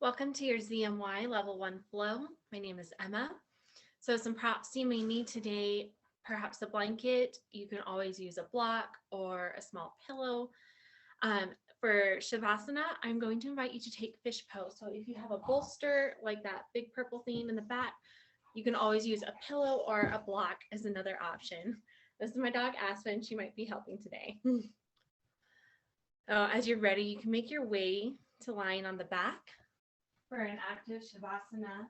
Welcome to your ZMY Level 1 Flow. My name is Emma. So some props you may need today, perhaps a blanket. You can always use a block or a small pillow. Um, for Shavasana, I'm going to invite you to take fish pose. So if you have a bolster like that big purple thing in the back, you can always use a pillow or a block as another option. This is my dog Aspen. She might be helping today. As you're ready, you can make your way to lying on the back for an active Shavasana.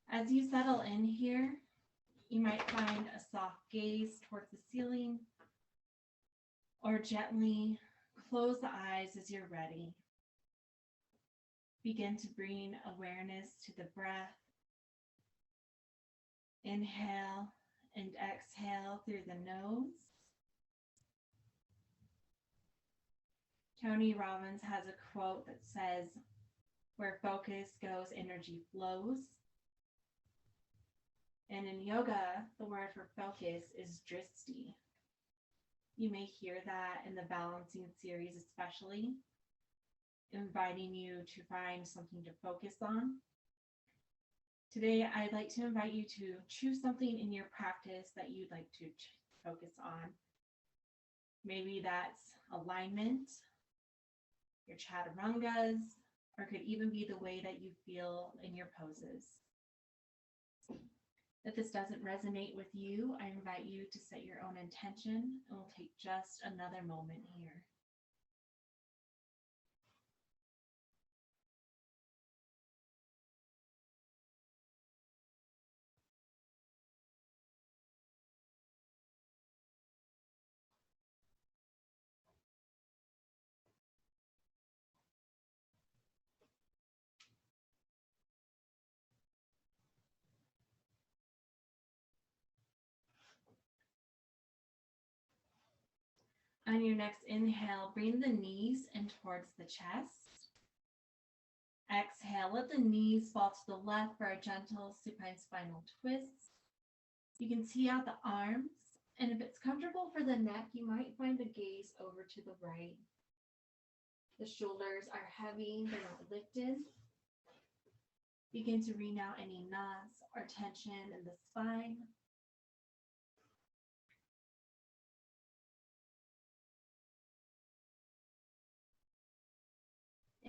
As you settle in here, you might find a soft gaze towards the ceiling or gently close the eyes as you're ready. Begin to bring awareness to the breath. Inhale and exhale through the nose. Tony Robbins has a quote that says, "Where focus goes, energy flows." And in yoga, the word for focus is drishti. You may hear that in the balancing series, especially, inviting you to find something to focus on. Today, I'd like to invite you to choose something in your practice that you'd like to focus on. Maybe that's alignment, your chaturangas, or it could even be the way that you feel in your poses. If this doesn't resonate with you, I invite you to set your own intention, and we'll take just another moment here. On your next inhale, bring the knees in towards the chest. Exhale, let the knees fall to the left for a gentle supine spinal twist. You can see out the arms, and if it's comfortable for the neck, you might find the gaze over to the right. The shoulders are heavy, they're not lifted. Begin to wring out any knots or tension in the spine.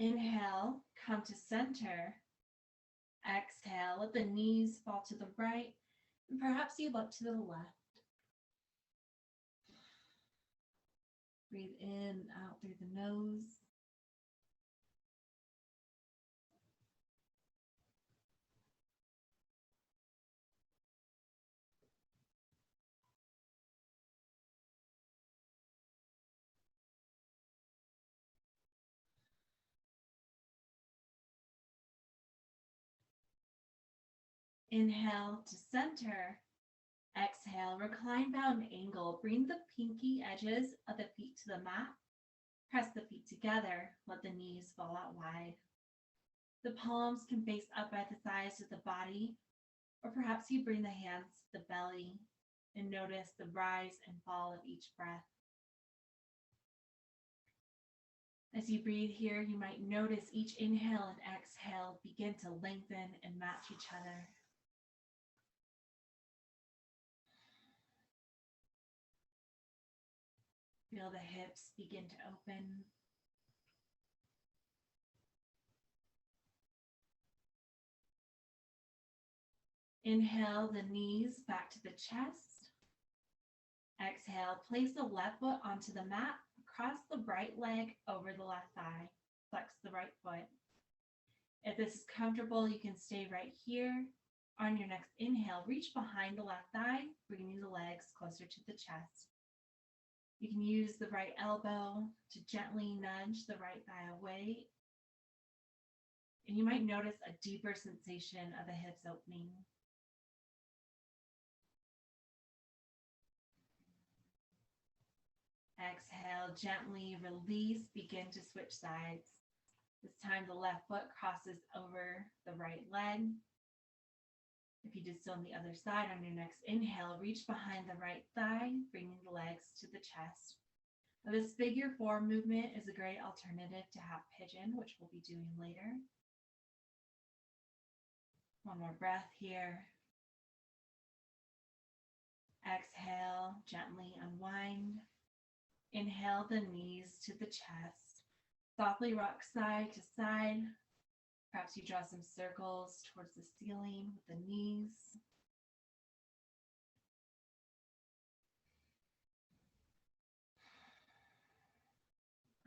Inhale, come to center. Exhale, let the knees fall to the right, and perhaps you look to the left. Breathe in and out through the nose. Inhale to center. Exhale, recline bound angle. Bring the pinky edges of the feet to the mat. Press the feet together. Let the knees fall out wide. The palms can face up at the sides of the body, or perhaps you bring the hands to the belly and notice the rise and fall of each breath. As you breathe here, you might notice each inhale and exhale begin to lengthen and match each other. Feel the hips begin to open. Inhale the knees back to the chest. Exhale, place the left foot onto the mat. Cross the right leg over the left thigh. Flex the right foot. If this is comfortable, you can stay right here. On your next inhale, reach behind the left thigh, bringing the legs closer to the chest. You can use the right elbow to gently nudge the right thigh away. And you might notice a deeper sensation of the hips opening. Exhale, gently release, begin to switch sides. This time the left foot crosses over the right leg. If you did so on the other side, on your next inhale, reach behind the right thigh, bringing the legs to the chest. Now, this figure four movement is a great alternative to half pigeon, which we'll be doing later. One more breath here. Exhale, gently unwind. Inhale the knees to the chest. Softly rock side to side. Perhaps you draw some circles towards the ceiling with the knees.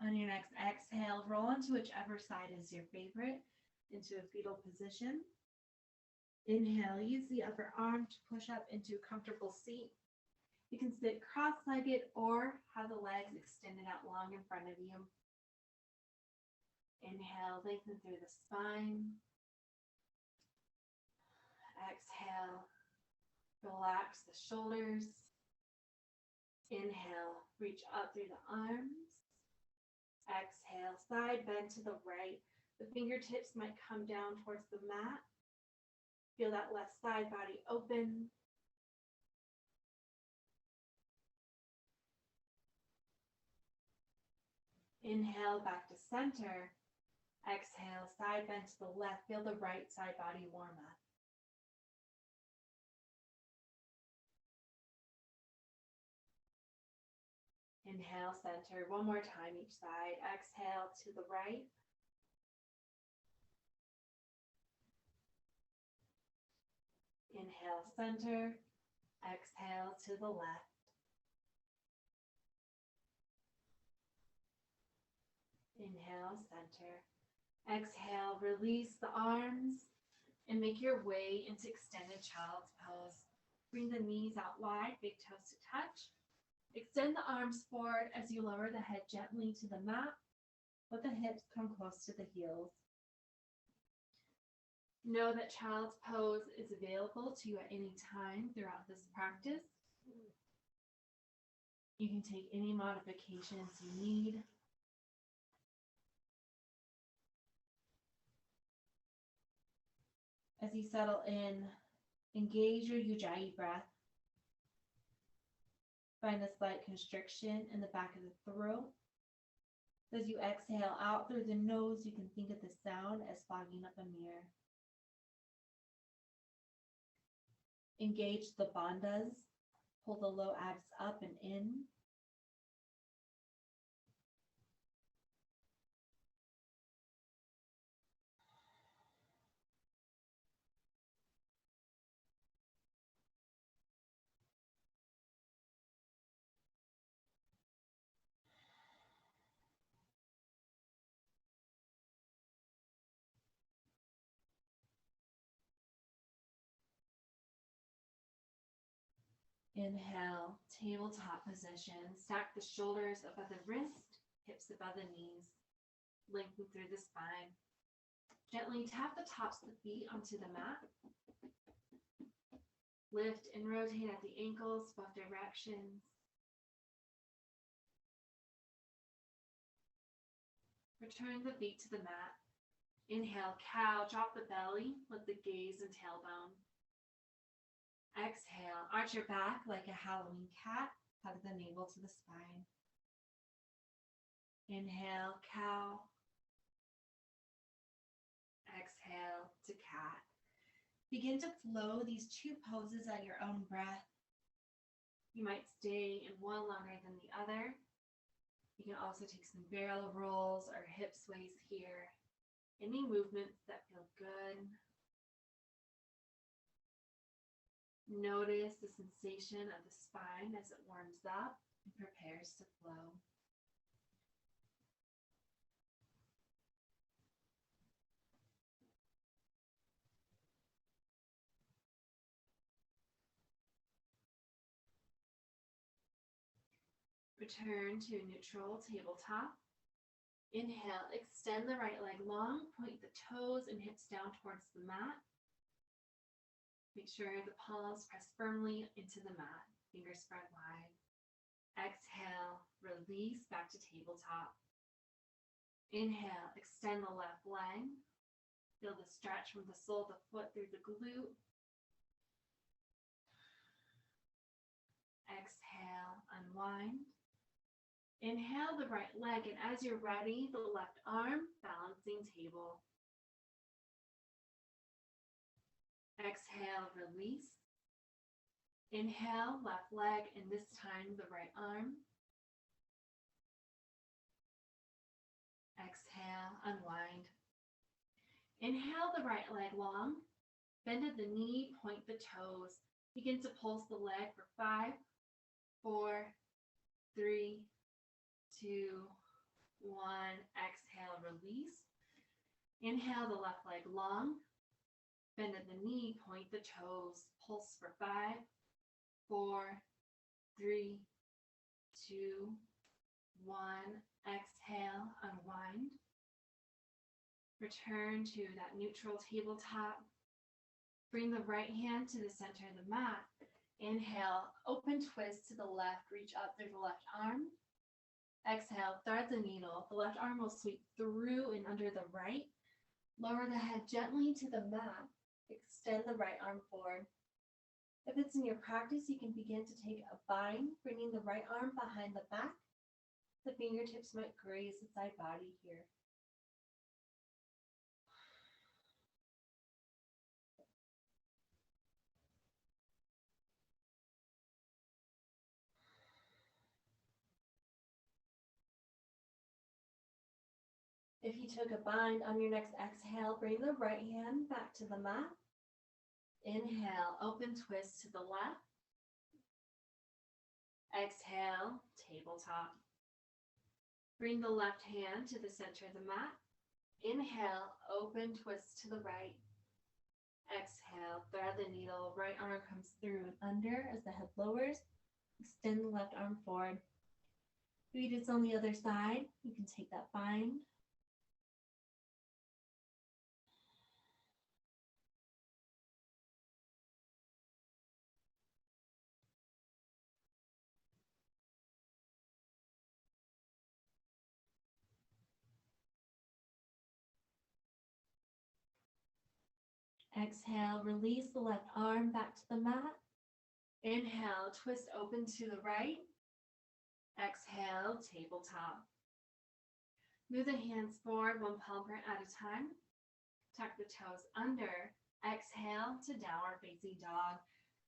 On your next exhale, roll onto whichever side is your favorite into a fetal position. Inhale, use the upper arm to push up into a comfortable seat. You can sit cross-legged or have the legs extended out long in front of you. Inhale, lengthen through the spine. Exhale, relax the shoulders. Inhale, reach up through the arms. Exhale, side bend to the right. The fingertips might come down towards the mat. Feel that left side body open. Inhale, back to center. Exhale, side bend to the left. Feel the right side body warm up. Inhale, center. One more time each side. Exhale to the right. Inhale, center. Exhale to the left. Inhale, center. Exhale, release the arms and make your way into extended child's pose. Bring the knees out wide, big toes to touch. Extend the arms forward as you lower the head gently to the mat. Let the hips come close to the heels. Know that child's pose is available to you at any time throughout this practice. You can take any modifications you need. As you settle in, engage your Ujjayi breath. Find a slight constriction in the back of the throat. As you exhale out through the nose, you can think of the sound as fogging up a mirror. Engage the bandhas. Pull the low abs up and in. Inhale, tabletop position. Stack the shoulders above the wrist, hips above the knees. Lengthen through the spine. Gently tap the tops of the feet onto the mat. Lift and rotate at the ankles, both directions. Return the feet to the mat. Inhale, cow, drop the belly, let the gaze and tailbone. Exhale, arch your back like a Halloween cat, hug the navel to the spine. Inhale, cow. Exhale to cat. Begin to flow these two poses at your own breath. You might stay in one longer than the other. You can also take some barrel rolls or hip sways here. Any movements that feel good. Notice the sensation of the spine as it warms up and prepares to flow. Return to neutral tabletop. Inhale, extend the right leg long, point the toes and hips down towards the mat. Make sure the palms press firmly into the mat, fingers spread wide. Exhale, release back to tabletop. Inhale, extend the left leg. Feel the stretch from the sole of the foot through the glute. unwind. Inhale the right leg, and as you're ready, the left arm, balancing table. Exhale, release. Inhale, left leg, and this time the right arm. Exhale, unwind. Inhale the right leg long. Bend at the knee, point the toes. Begin to pulse the leg for 5, 4, 3, 2, 1. Exhale, release. Inhale the left leg long. Bend at the knee, point the toes. Pulse for 5, 4, 3, 2, 1. Exhale, unwind. Return to that neutral tabletop. Bring the right hand to the center of the mat. Inhale, open twist to the left, reach up through the left arm. Exhale, thread the needle. The left arm will sweep through and under the right. Lower the head gently to the mat. Extend the right arm forward. If it's in your practice, you can begin to take a bind, bringing the right arm behind the back. The fingertips might graze the side body here. If you took a bind on your next exhale, bring the right hand back to the mat. Inhale, open twist to the left. Exhale, tabletop. Bring the left hand to the center of the mat. Inhale, open twist to the right. Exhale, thread the needle. Right arm comes through and under as the head lowers. Extend the left arm forward. If it's on the other side, you can take that bind. Exhale, release the left arm back to the mat. Inhale, twist open to the right. Exhale, tabletop. Move the hands forward, one palm print at a time. Tuck the toes under. Exhale to downward facing dog.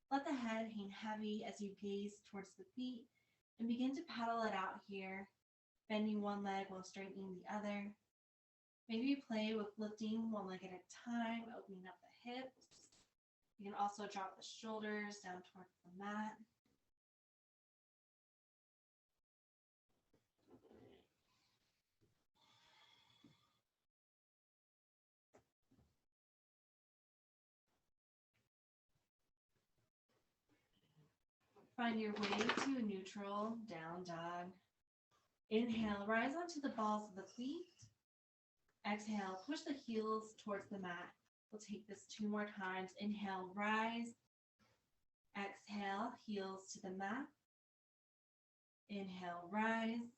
Let the head hang heavy as you gaze towards the feet and begin to paddle it out here, bending one leg while straightening the other. Maybe play with lifting one leg at a time, opening up the hips. You can also drop the shoulders down towards the mat. Find your way to a neutral down dog. Inhale, rise onto the balls of the feet. Exhale, push the heels towards the mat. We'll take this 2 more times. Inhale, rise. Exhale, heels to the mat. Inhale, rise.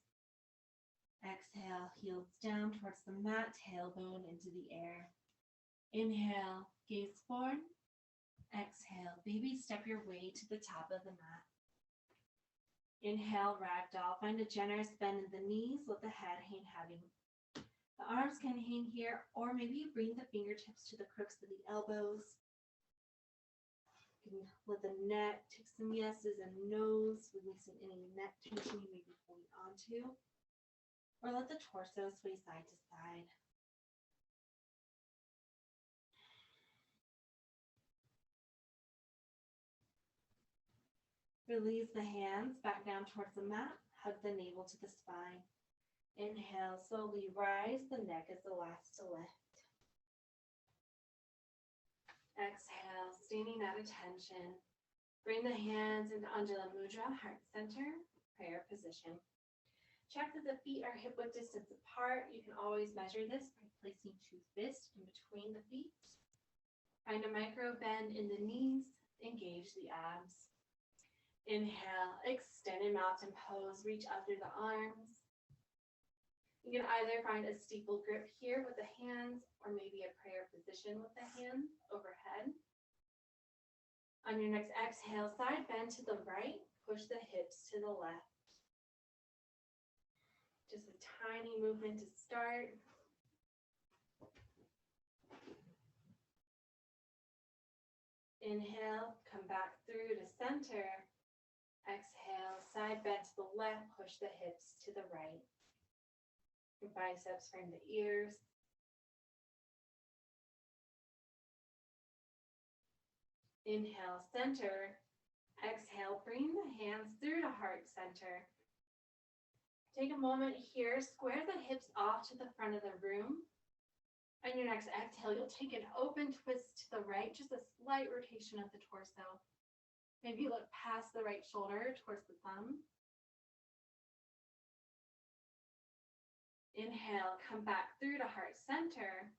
Exhale, heels down towards the mat, tailbone into the air. Inhale, gaze forward. Exhale, baby step your way to the top of the mat. Inhale, ragdoll. Find a generous bend in the knees. Let the head hang heavy. The arms can hang here, or maybe you bring the fingertips to the crooks of the elbows. You can let the neck take some yeses and nos, releasing any neck tension you may be holding onto. Or let the torso sway side to side. Release the hands back down towards the mat. Hug the navel to the spine. Inhale, slowly rise. The neck is the last to lift. Exhale, standing at attention. Bring the hands into Anjali Mudra, heart center, prayer position. Check that the feet are hip width distance apart. You can always measure this by placing 2 fists in between the feet. Find a micro bend in the knees. Engage the abs. Inhale, extended mountain pose. Reach up through the arms. You can either find a steeple grip here with the hands, or maybe a prayer position with the hands overhead. On your next exhale, side bend to the right. Push the hips to the left. tiny movement to start. Inhale, come back through to center. Exhale, side bend to the left, push the hips to the right. Your biceps frame the ears. Inhale, center. Exhale, bring the hands through to heart center. Take a moment here, square the hips off to the front of the room. On your next exhale, you'll take an open twist to the right, just a slight rotation of the torso. Maybe look past the right shoulder towards the thumb. Inhale, come back through to heart center.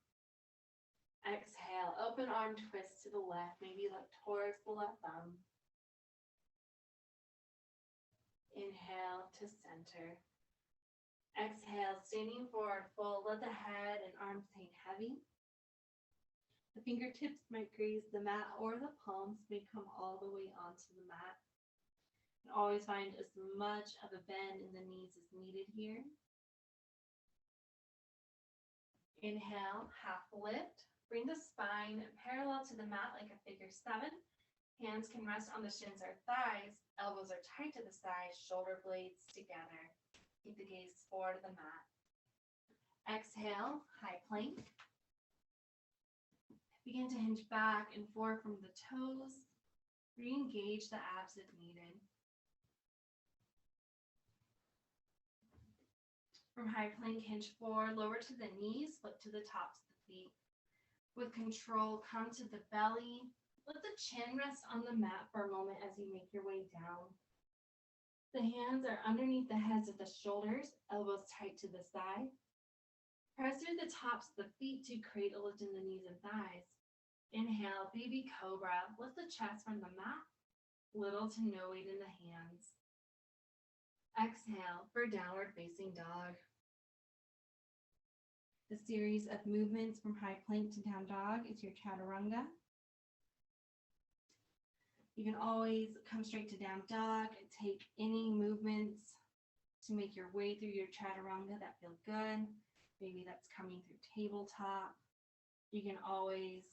Exhale, open arm twist to the left, maybe look towards the left thumb. Inhale to center. Exhale, standing forward fold, let the head and arms hang heavy. The fingertips might graze the mat or the palms may come all the way onto the mat. And always find as much of a bend in the knees as needed here. Inhale, half lift. Bring the spine parallel to the mat like a figure 7. Hands can rest on the shins or thighs. Elbows are tight to the sides, shoulder blades together. Keep the gaze forward to the mat. Exhale, high plank. Begin to hinge back and forth from the toes. Re-engage the abs if needed. From high plank, hinge forward, lower to the knees, flip to the tops of the feet. With control, come to the belly. Let the chin rest on the mat for a moment as you make your way down. The hands are underneath the heads of the shoulders, elbows tight to the side. Press through the tops of the feet to create a lift in the knees and thighs. Inhale, baby cobra. Lift the chest from the mat. Little to no weight in the hands. Exhale for downward facing dog. The series of movements from high plank to down dog is your chaturanga. You can always come straight to down dog and take any movements to make your way through your chaturanga that feel good. Maybe that's coming through tabletop. You can always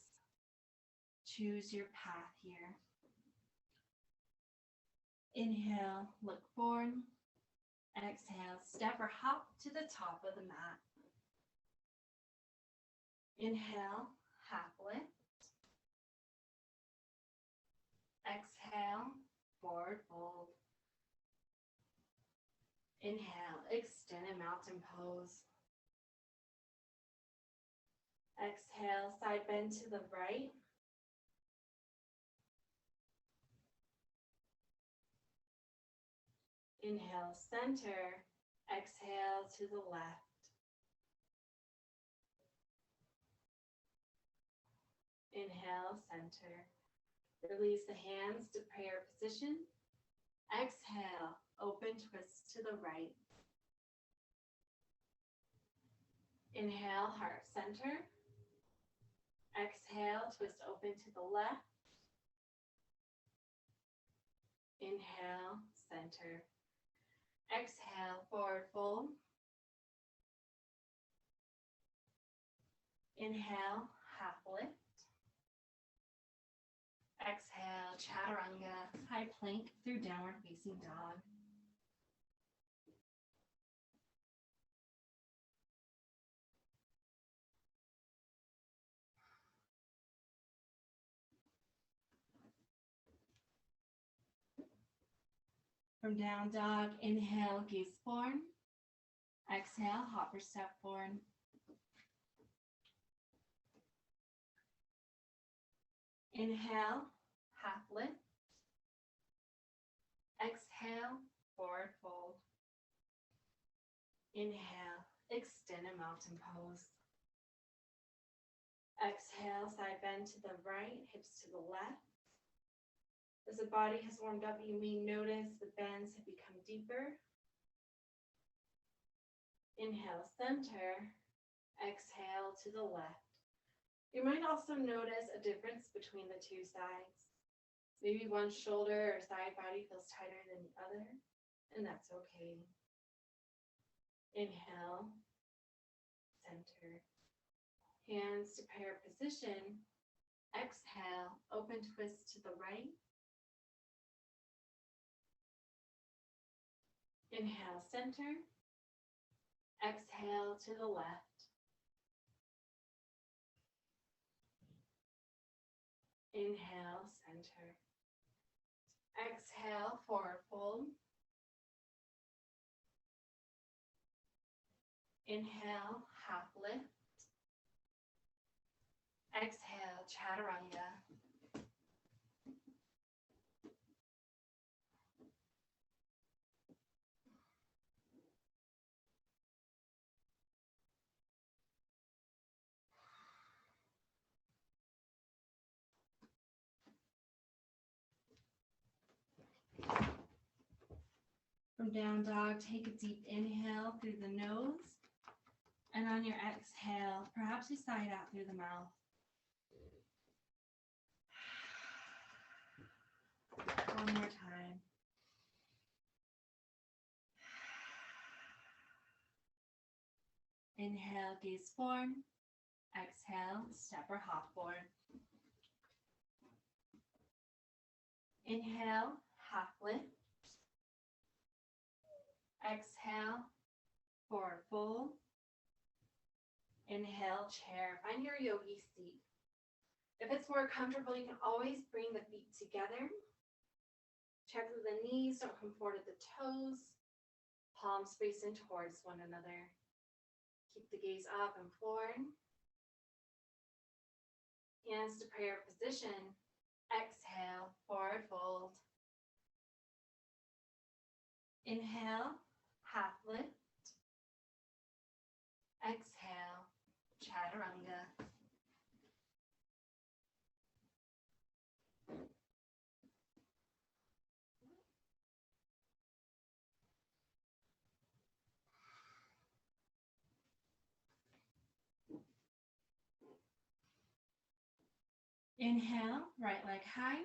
choose your path here. Inhale, look forward. Exhale, step or hop to the top of the mat. Inhale, half lift. Exhale, forward fold. Inhale, extended mountain pose. Exhale, side bend to the right. Inhale, center. Exhale to the left. Inhale, center. Release the hands to prayer position. Exhale, open twist to the right. Inhale, heart center. Exhale, twist open to the left. Inhale, center. Exhale, forward fold. Inhale, half lift. Exhale, chaturanga, high plank through downward facing dog. From down dog, inhale, gaze forward. Exhale, hopper step forward. Inhale, half lift. Exhale, forward fold. Inhale, extended mountain pose. Exhale, side bend to the right, hips to the left. As the body has warmed up, you may notice the bends have become deeper. Inhale, center. Exhale to the left. You might also notice a difference between the two sides. Maybe one shoulder or side body feels tighter than the other, and that's okay. Inhale, center. Hands to prayer position. Exhale, open twist to the right. Inhale, center. Exhale to the left. Inhale, center. Exhale, forward fold. Inhale, half lift. Exhale, chaturanga. From down dog, take a deep inhale through the nose. And on your exhale, perhaps you sigh out through the mouth. One more time. Inhale, gaze forward. Exhale, step or hop forward. Inhale, half lift. Exhale, forward fold. Inhale, chair. Find your yogi seat. If it's more comfortable, you can always bring the feet together. Check that the knees don't come forward at the toes. Palms facing towards one another. Keep the gaze up and forward. Hands to prayer position. Exhale, forward fold. Inhale, half lift. Exhale, chaturanga. Inhale, right leg high.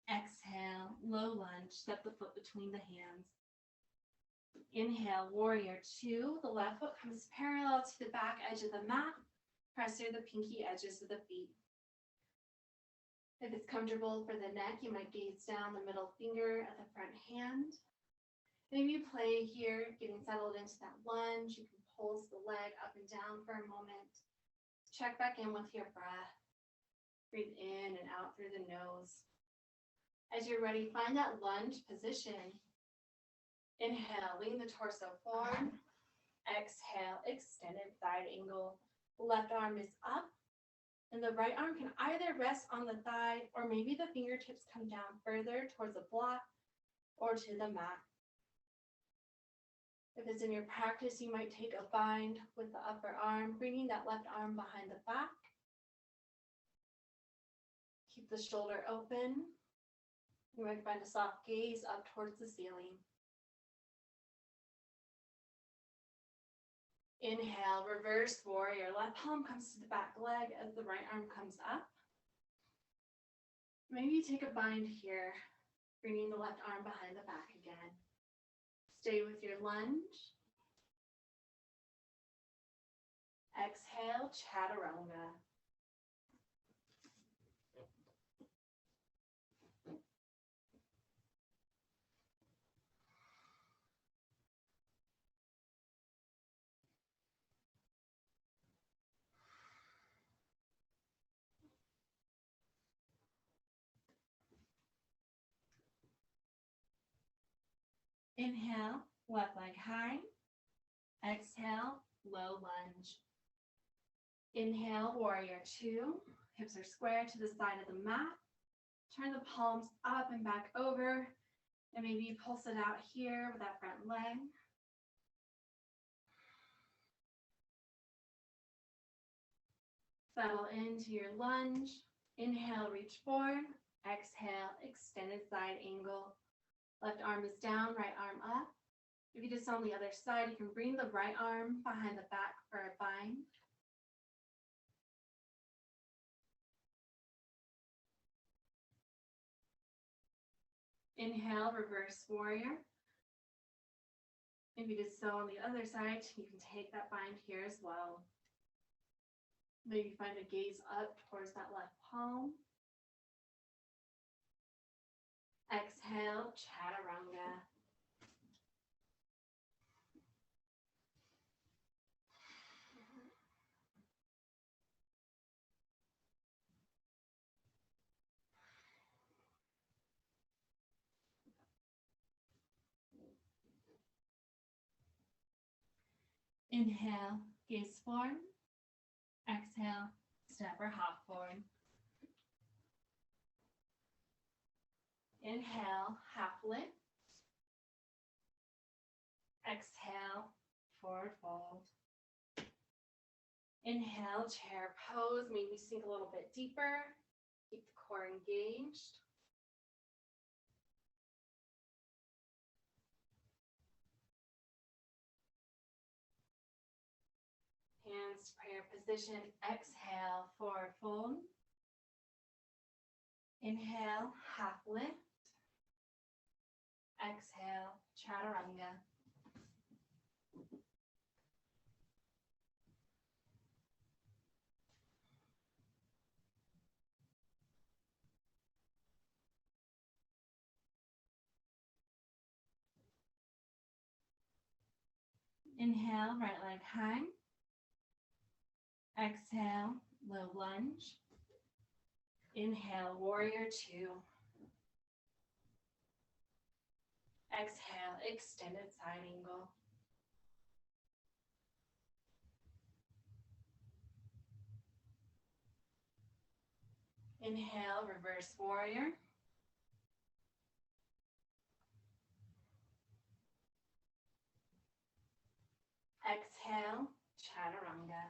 Exhale, low lunge, step the foot between the hands. Inhale, warrior two. The left foot comes parallel to the back edge of the mat. Press through the pinky edges of the feet. If it's comfortable for the neck, you might gaze down the middle finger at the front hand. Maybe you play here, getting settled into that lunge. You can pulse the leg up and down for a moment. Check back in with your breath. Breathe in and out through the nose. As you're ready, find that lunge position. Inhale, lean the torso forward. Exhale, extended side angle. Left arm is up, and the right arm can either rest on the thigh, or maybe the fingertips come down further towards the block or to the mat. If it's in your practice, you might take a bind with the upper arm, bringing that left arm behind the back. Keep the shoulder open. You might find a soft gaze up towards the ceiling. Inhale, reverse warrior. Left palm comes to the back leg as the right arm comes up. Maybe you take a bind here, bringing the left arm behind the back again. Stay with your lunge. Exhale, chaturanga. Inhale, left leg high. Exhale, low lunge. Inhale, warrior two. Hips are square to the side of the mat. Turn the palms up and back over. And maybe you pulse it out here with that front leg. Settle into your lunge. Inhale, reach forward. Exhale, extended side angle. Left arm is down, right arm up. If you just on the other side, you can bring the right arm behind the back for a bind. Inhale, reverse warrior. If you did so on the other side, you can take that bind here as well. Maybe find a gaze up towards that left palm. Exhale, chaturanga. Inhale, gaze forward. Exhale, step or hop forward. Inhale, half lift. Exhale, forward fold. Inhale, chair pose. Maybe sink a little bit deeper. Keep the core engaged. Hands to prayer position. Exhale, forward fold. Inhale, half lift. Exhale, chaturanga. Inhale, right leg high. Exhale, low lunge. Inhale, warrior two. Exhale, extended side angle. Inhale, reverse warrior. Exhale, chaturanga.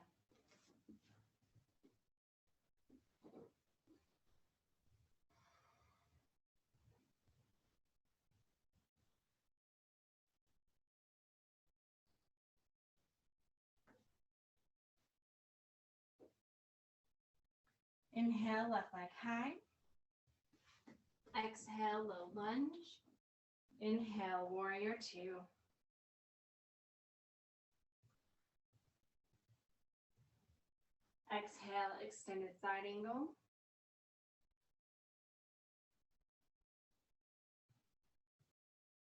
Inhale, left leg high. Exhale, low lunge. Inhale, warrior two. Exhale, extended side angle.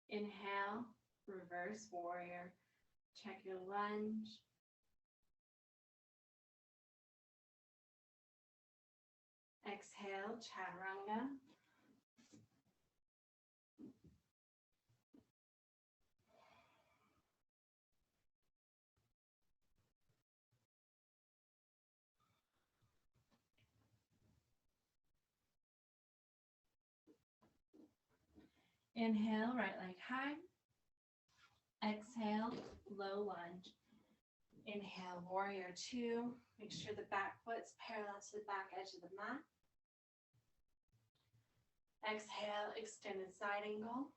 Inhale, reverse warrior. Check your lunge. Exhale, chaturanga. Inhale, right leg high. Exhale, low lunge. Inhale, warrior two. Make sure the back foot's parallel to the back edge of the mat. Exhale, extended side angle.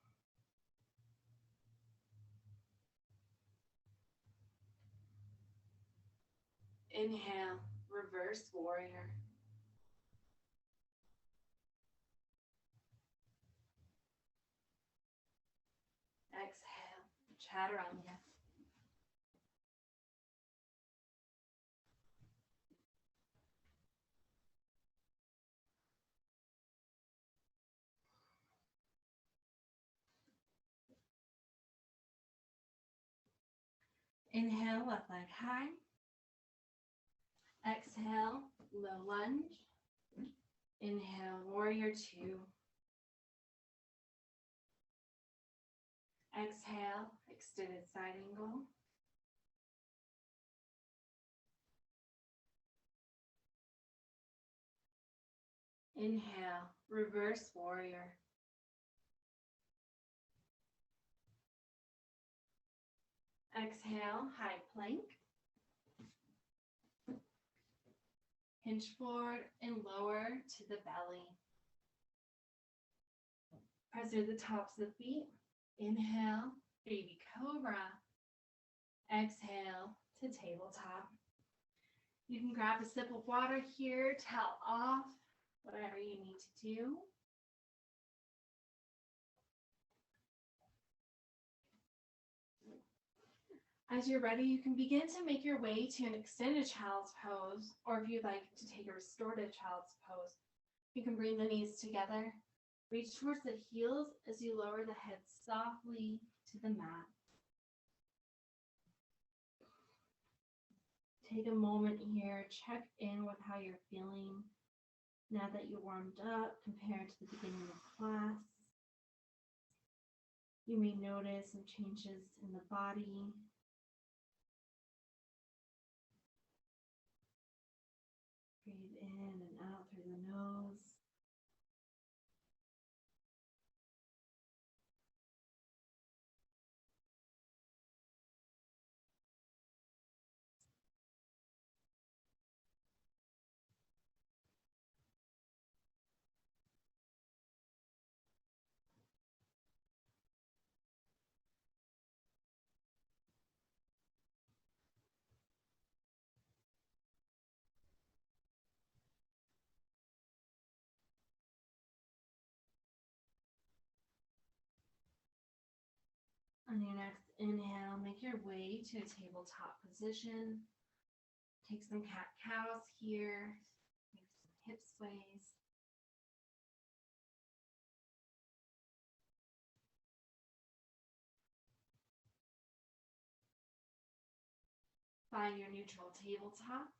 Inhale, reverse warrior. Exhale, chaturanga. Inhale, left leg high. Exhale, low lunge. Inhale, warrior two. Exhale, extended side angle. Inhale, reverse warrior. Exhale, high plank. Hinge forward and lower to the belly. Press through the tops of the feet. Inhale, baby cobra. Exhale to tabletop. You can grab a sip of water here, towel off, whatever you need to do. As you're ready, you can begin to make your way to an extended child's pose, or if you'd like to take a restorative child's pose, you can bring the knees together. Reach towards the heels as you lower the head softly to the mat. Take a moment here, check in with how you're feeling now that you're warmed up compared to the beginning of class. You may notice some changes in the body. Breathe in and out through the nose. On your next inhale, make your way to a tabletop position. Take some cat-cows here. Make some hip sways. Find your neutral tabletop.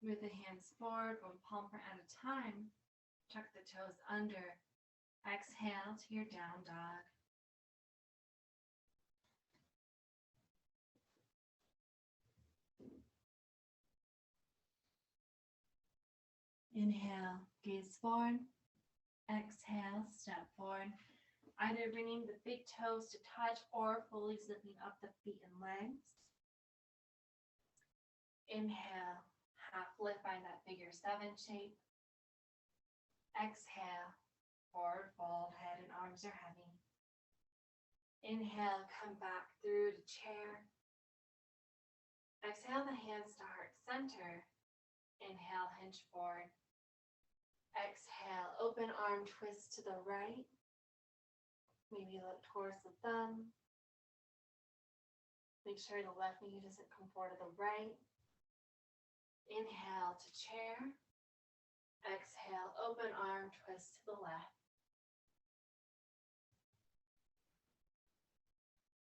Move the hands forward, one palm print at a time. Tuck the toes under. Exhale to your down dog. Inhale, gaze forward. Exhale, step forward. Either bringing the big toes to touch or fully zipping up the feet and legs. Inhale, half lift, find that figure 7 shape. Exhale, forward fold, head and arms are heavy. Inhale, come back through to chair. Exhale the hands to heart center. Inhale, hinge forward. Exhale, open arm twist to the right. Maybe look towards the thumb. Make sure the left knee doesn't come forward to the right. Inhale to chair. Exhale, open arm twist to the left.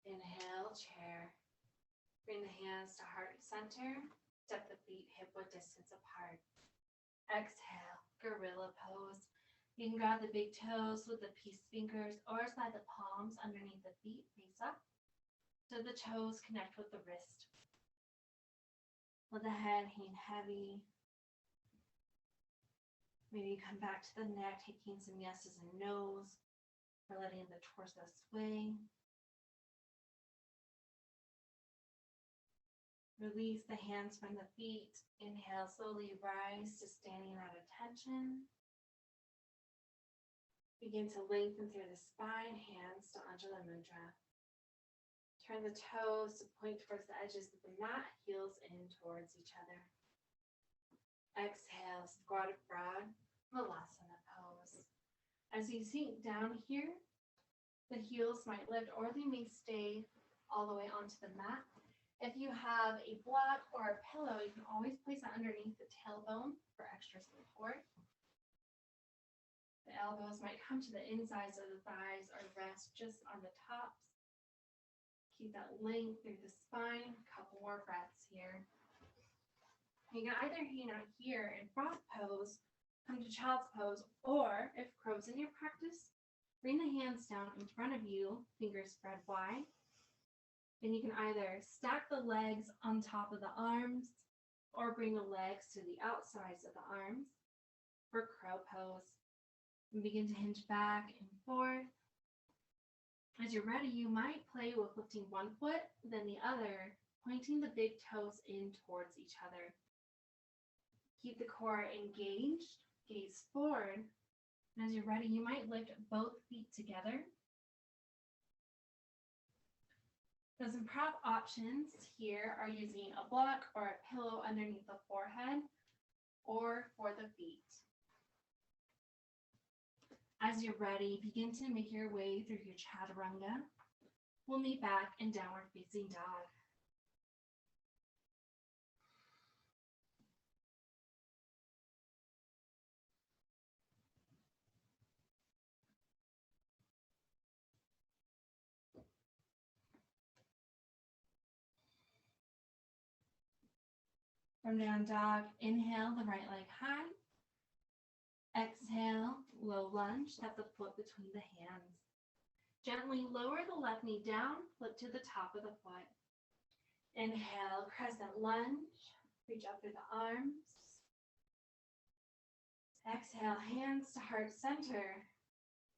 Inhale, chair. Bring the hands to heart center. Step the feet hip width distance apart. Exhale, gorilla pose. You can grab the big toes with the peace fingers or slide the palms underneath the feet face up so the toes connect with the wrist. Let the head hang heavy. Maybe come back to the neck, taking some yeses and nos, or letting the torso sway. Release the hands from the feet. Inhale, slowly rise to standing at attention. Begin to lengthen through the spine, hands to Anjali Mudra. Turn the toes to point towards the edges of the mat, heels in towards each other. Exhale, squatted frog, Malasana pose. As you sink down here, the heels might lift or they may stay all the way onto the mat. If you have a block or a pillow, you can always place that underneath the tailbone for extra support. The elbows might come to the insides of the thighs or rest just on the tops. Keep that length through the spine. A couple more breaths here. You can either hang out here in frog pose, come to child's pose, or if crow's in your practice, bring the hands down in front of you, fingers spread wide. Then you can either stack the legs on top of the arms or bring the legs to the outsides of the arms for crow pose. And begin to hinge back and forth. As you're ready, you might play with lifting one foot, then the other, pointing the big toes in towards each other. Keep the core engaged, gaze forward. And as you're ready, you might lift both feet together. So some prop options here are using a block or a pillow underneath the forehead or for the feet. As you're ready, begin to make your way through your chaturanga. We'll meet back in downward facing dog. From down dog, inhale the right leg high. Exhale, low lunge, step the foot between the hands. Gently lower the left knee down, flip to the top of the foot. Inhale, crescent lunge, reach up through the arms. Exhale, hands to heart center.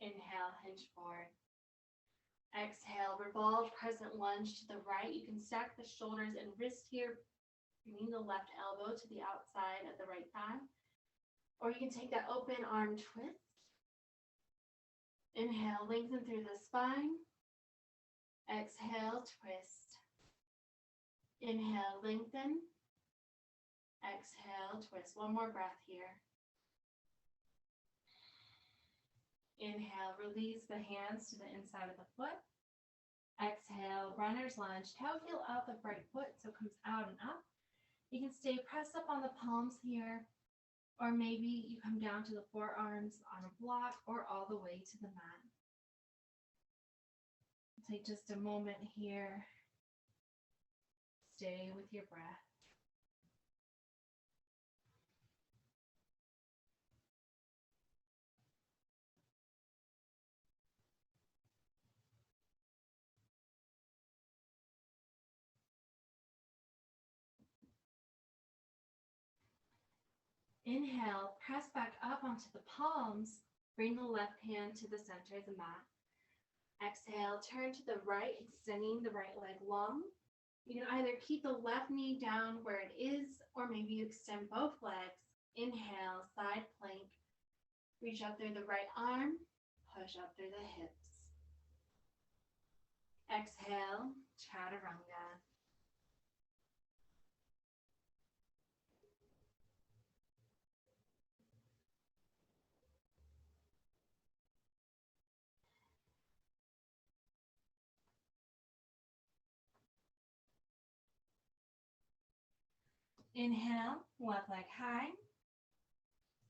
Inhale, hinge forward. Exhale, revolve crescent lunge to the right. You can stack the shoulders and wrist here, bringing the left elbow to the outside of the right thigh. Or you can take that open arm twist. Inhale, lengthen through the spine. Exhale, twist. Inhale, lengthen. Exhale, twist. One more breath here. Inhale, release the hands to the inside of the foot. Exhale, runner's lunge, toe heel out the right foot so it comes out and up. You can stay pressed up on the palms here, or maybe you come down to the forearms on a block or all the way to the mat. Take just a moment here. Stay with your breath. Inhale, press back up onto the palms. Bring the left hand to the center of the mat. Exhale, turn to the right, extending the right leg long. You can either keep the left knee down where it is, or maybe you extend both legs. Inhale, side plank. Reach up through the right arm, push up through the hips. Exhale, chaturanga. Inhale, left leg high.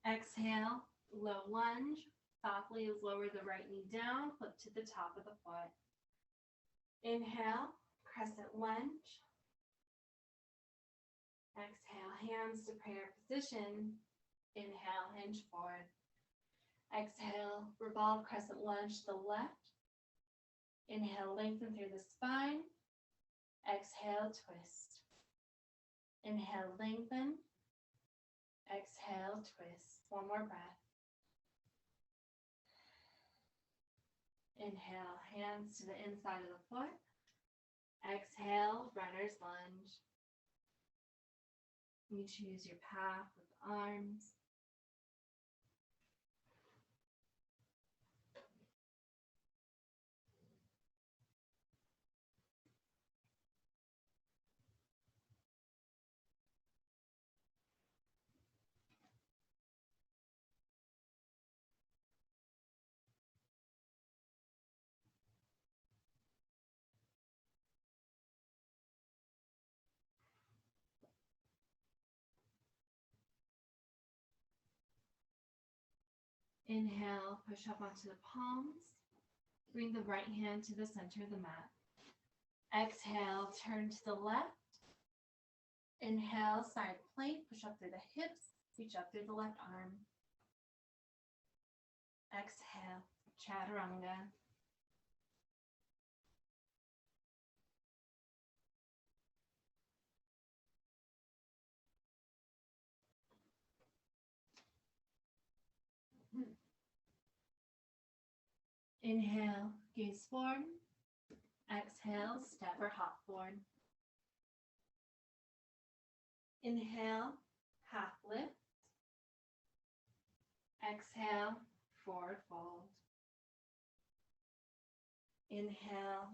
Exhale, low lunge. Softly lower the right knee down, flip to the top of the foot. Inhale, crescent lunge. Exhale, hands to prayer position. Inhale, hinge forward. Exhale, revolve crescent lunge to the left. Inhale, lengthen through the spine. Exhale, twist. Inhale, lengthen. Exhale, twist. One more breath. Inhale, hands to the inside of the foot. Exhale, runner's lunge. You choose your path with arms. Inhale, push up onto the palms. Bring the right hand to the center of the mat. Exhale, turn to the left. Inhale, side plank, push up through the hips, reach up through the left arm. Exhale, chaturanga. Inhale, gaze forward. Exhale, step or hop forward. Inhale, half lift. Exhale, forward fold. Inhale,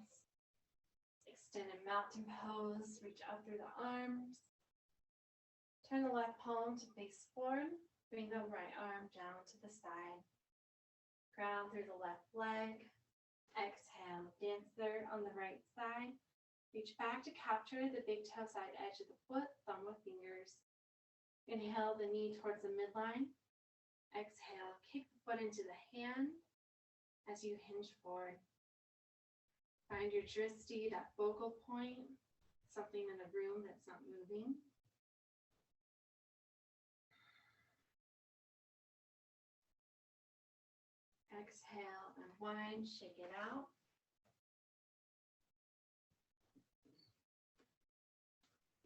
extended mountain pose, reach out through the arms. Turn the left palm to face forward. Bring the right arm down to the side. Ground through the left leg. Exhale, dancer on the right side. Reach back to capture the big toe side edge of the foot, thumb with fingers. Inhale the knee towards the midline. Exhale, kick the foot into the hand as you hinge forward. Find your drishti, that focal point, something in the room that's not moving. unwind, shake it out.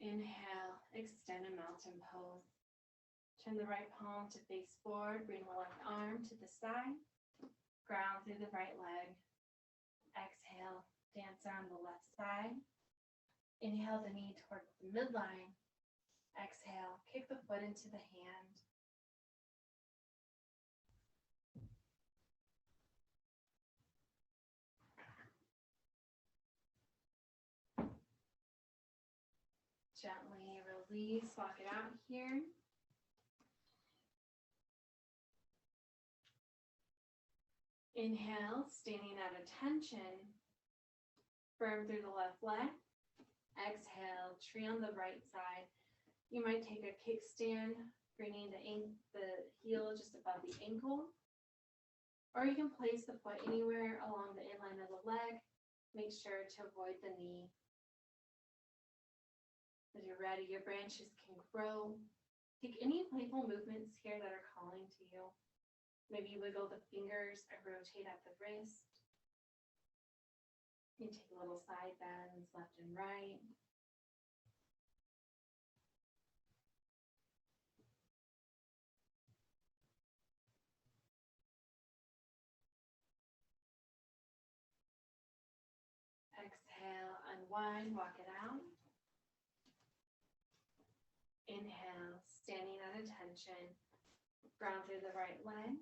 Inhale, extend a mountain pose. Turn the right palm to face forward, bring the left arm to the side. Ground through the right leg. Exhale, dance on the left side. Inhale the knee towards the midline. Exhale, kick the foot into the hand. Gently release, walk it out here. Inhale, standing at attention. Firm through the left leg. Exhale, tree on the right side. You might take a kickstand, bringing the heel just above the ankle. Or you can place the foot anywhere along the inline of the leg. Make sure to avoid the knee. As you're ready, your branches can grow. Take any playful movements here that are calling to you. Maybe wiggle the fingers or rotate at the wrist. You can take little side bends left and right. Exhale, unwind, walk it out. Inhale, standing at attention. Ground through the right leg.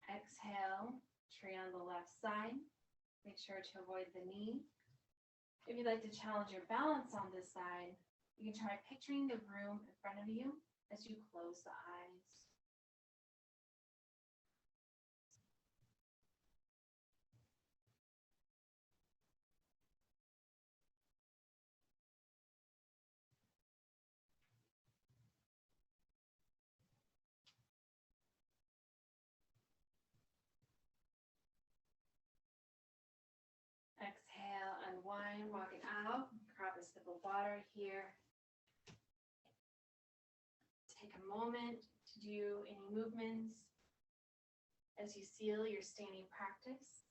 Exhale, tree on the left side. Make sure to avoid the knee. If you'd like to challenge your balance on this side, you can try picturing the room in front of you as you close the eyes. Exhale, unwind, walk it out. Grab a sip of water here. Take a moment to do any movements as you seal your standing practice.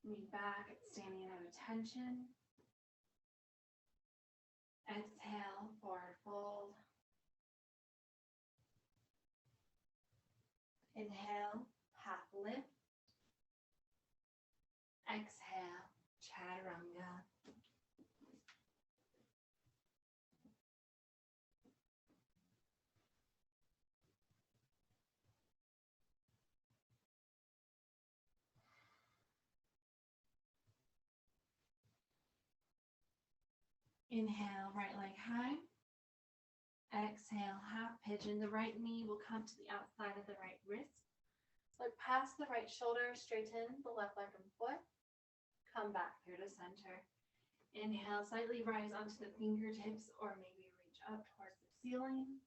Lean back, standing at attention. Exhale, forward fold. Inhale, half lift. Exhale, chaturanga. Inhale, right leg high. Exhale, half pigeon. The right knee will come to the outside of the right wrist. Look past the right shoulder, straighten the left leg and foot. Come back here to center. Inhale, slightly rise onto the fingertips or maybe reach up towards the ceiling.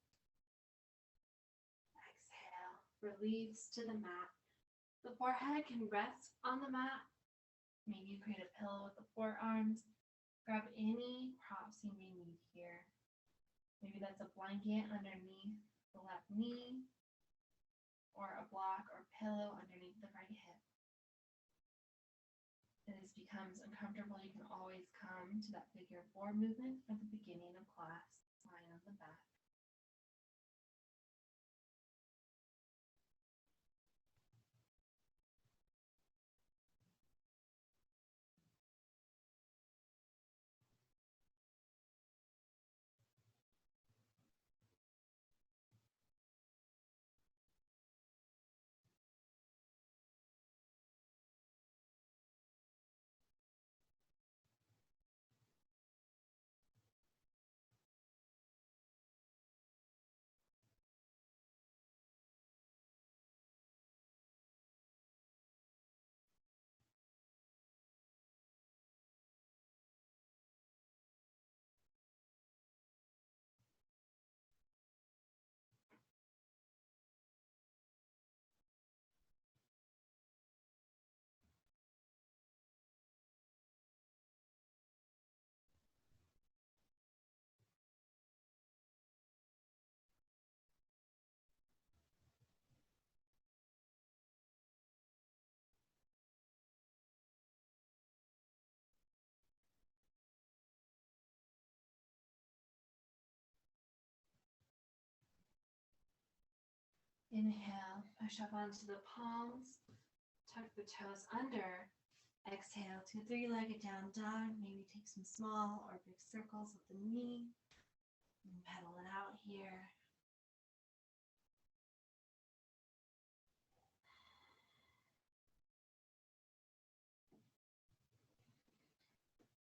Exhale, release to the mat. The forehead can rest on the mat. Maybe you create a pillow with the forearms. Grab any props you may need here. Maybe that's a blanket underneath the left knee, or a block or pillow underneath the right hip. If this becomes uncomfortable, you can always come to that figure 4 movement at the beginning of class, lying on the back. Inhale, push up onto the palms, tuck the toes under. Exhale to three-legged down dog. Maybe take some small or big circles with the knee and pedal it out here.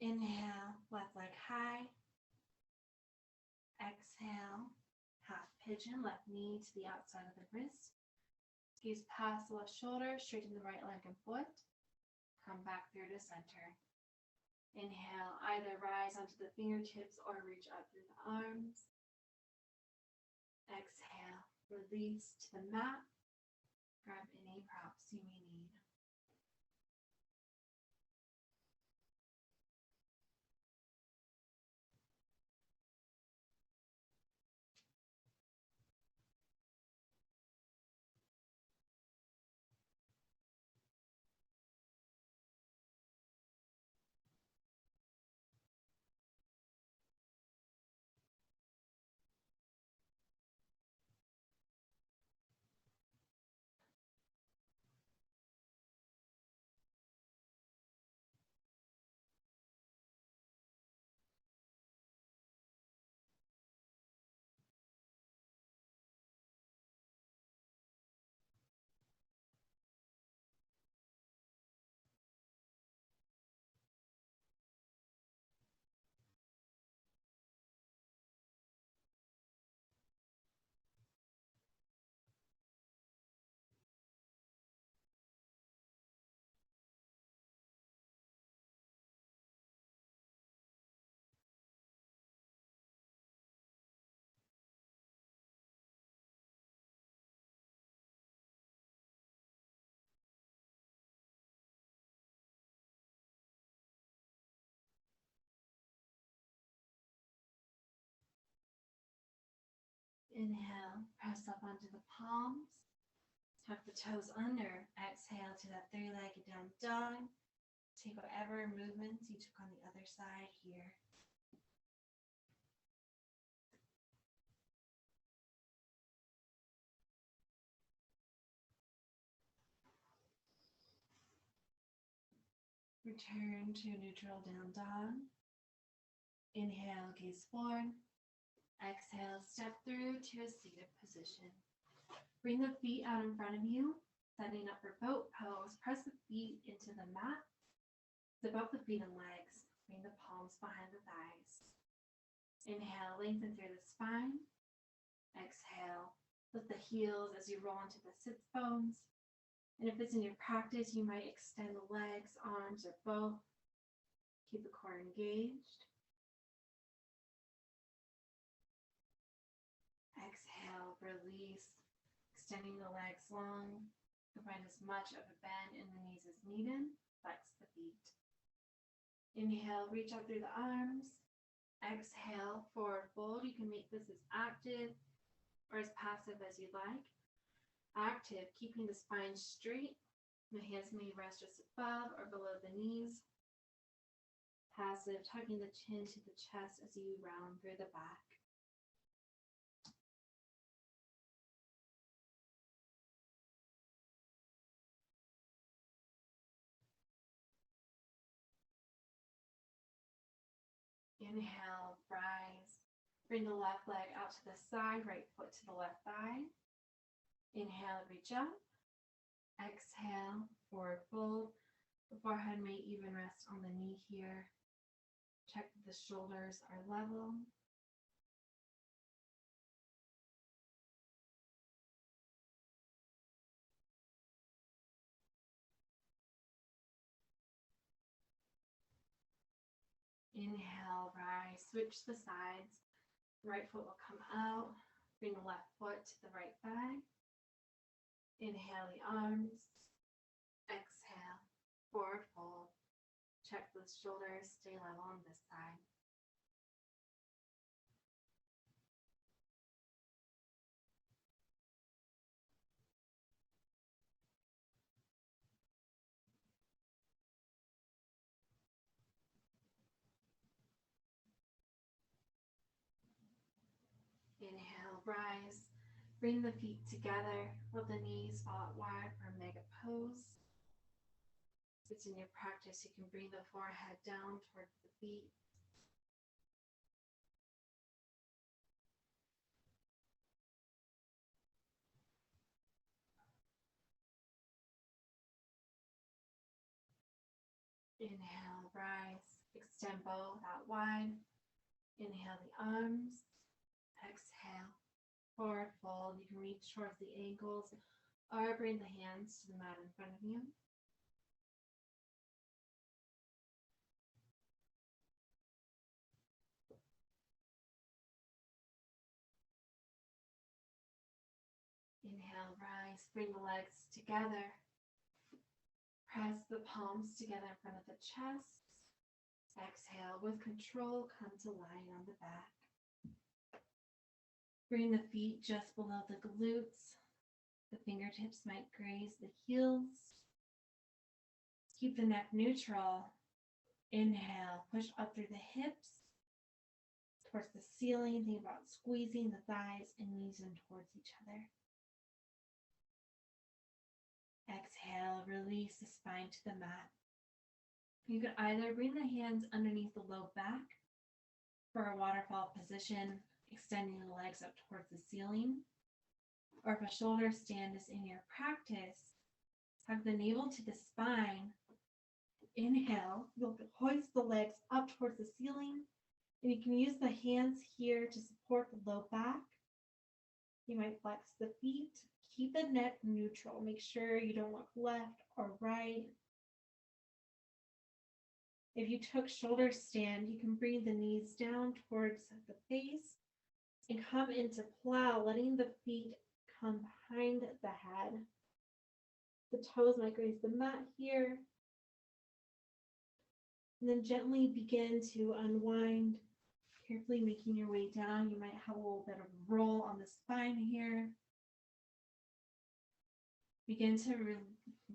Inhale, left leg high. Exhale, half pigeon, left knee to the outside of the wrist. Gaze past the left shoulder, straighten the right leg and foot. Come back through to center. Inhale, either rise onto the fingertips or reach up through the arms. Exhale, release to the mat. Grab any props you may need. Inhale, press up onto the palms. Tuck the toes under. Exhale to that three-legged down dog. Take whatever movements you took on the other side here. Return to neutral down dog. Inhale, gaze forward. Exhale, step through to a seated position. Bring the feet out in front of you, setting up for boat pose. Press the feet into the mat. Zip up the feet and legs. Bring the palms behind the thighs. Inhale, lengthen through the spine. Exhale, lift the heels as you roll into the sits bones. And if it's in your practice, you might extend the legs, arms, or both. Keep the core engaged. Exhale, release, extending the legs long. Find as much of a bend in the knees as needed. Flex the feet. Inhale, reach out through the arms. Exhale, forward fold. You can make this as active or as passive as you like. Active, keeping the spine straight. The hands may rest just above or below the knees. Passive, tucking the chin to the chest as you round through the back. Inhale, rise. Bring the left leg out to the side, right foot to the left thigh. Inhale, reach up. Exhale, forward fold. The forehead may even rest on the knee here. Check that the shoulders are level. Inhale, rise, switch the sides. Right foot will come out. Bring the left foot to the right thigh. Inhale the arms. Exhale, forward fold. Check the shoulders, stay level on this side. Inhale, rise. Bring the feet together. Let the knees fall out wide for a mega pose. If it's in your practice, you can bring the forehead down towards the feet. Inhale, rise. Extend both out wide. Inhale the arms. Exhale. Forward fold. You can reach towards the ankles or bring the hands to the mat in front of you. Inhale, rise. Bring the legs together. Press the palms together in front of the chest. Exhale, with control, come to lying on the back. Bring the feet just below the glutes. The fingertips might graze the heels. Keep the neck neutral. Inhale, push up through the hips towards the ceiling. Think about squeezing the thighs and knees in towards each other. Exhale, release the spine to the mat. You can either bring the hands underneath the low back for a waterfall position, extending the legs up towards the ceiling. Or if a shoulder stand is in your practice, hug the navel to the spine. Inhale, you'll hoist the legs up towards the ceiling. And you can use the hands here to support the low back. You might flex the feet. Keep the neck neutral. Make sure you don't look left or right. If you took shoulder stand, you can bring the knees down towards the face and come into plow, letting the feet come behind the head. The toes might graze the mat here. And then gently begin to unwind, carefully making your way down. You might have a little bit of roll on the spine here. Begin to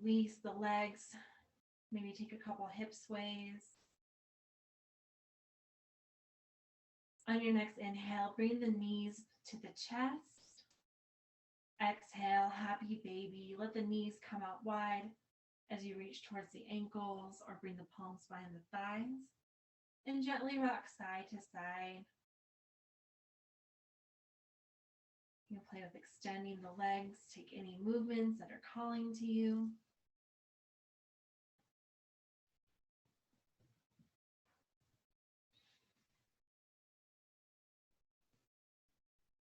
release the legs. Maybe take a couple hip sways. On your next inhale, bring the knees to the chest. Exhale, happy baby. Let the knees come out wide as you reach towards the ankles or bring the palms behind the thighs. And gently rock side to side. You can play with extending the legs. Take any movements that are calling to you.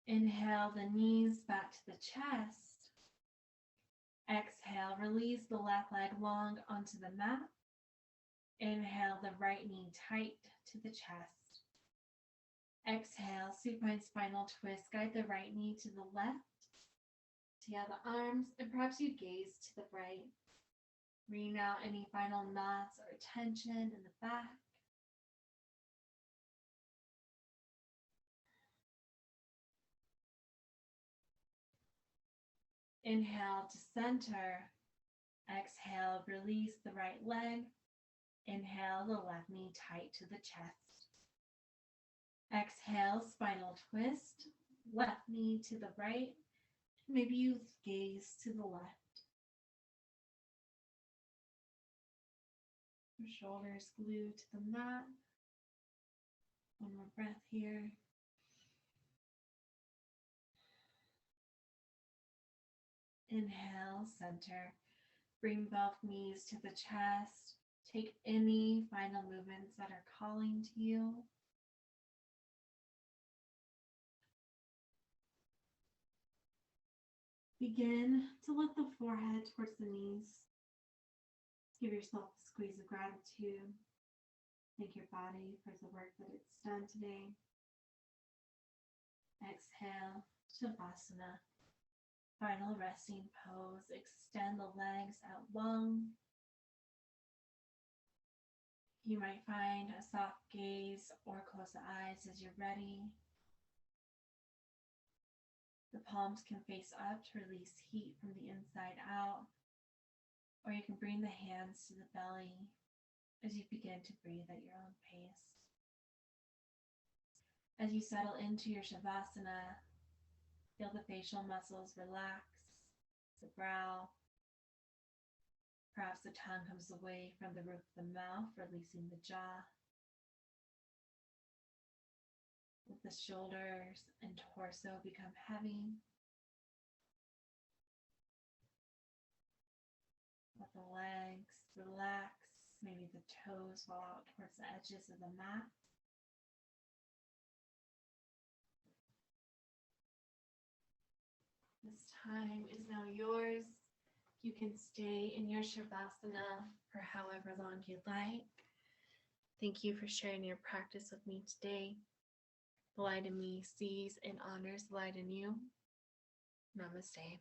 Inhale the knees back to the chest. Exhale, release the left leg long onto the mat. Inhale the right knee tight to the chest. Exhale, supine spinal twist. Guide the right knee to the left. Tie the arms, and perhaps you gaze to the right. Bring out any final knots or tension in the back. Inhale to center. Exhale, release the right leg. Inhale the left knee tight to the chest. Exhale, spinal twist. Left knee to the right. Maybe you gaze to the left. Your shoulders glued to the mat. One more breath here. Inhale, center. Bring both knees to the chest. Take any final movements that are calling to you. Begin to lift the forehead towards the knees. Give yourself a squeeze of gratitude. Thank your body for the work that it's done today. Exhale, Shavasana. Final resting pose. Extend the legs out long. You might find a soft gaze or close the eyes as you're ready. The palms can face up to release heat from the inside out, or you can bring the hands to the belly as you begin to breathe at your own pace. As you settle into your Shavasana, Feel the facial muscles relax, the brow. Perhaps the tongue comes away from the roof of the mouth, releasing the jaw. Let the shoulders and torso become heavy. Let the legs relax. Maybe the toes fall out towards the edges of the mat. This time is now yours. You can stay in your Shavasana for however long you'd like. Thank you for sharing your practice with me today. The light in me sees and honors the light in you. Namaste.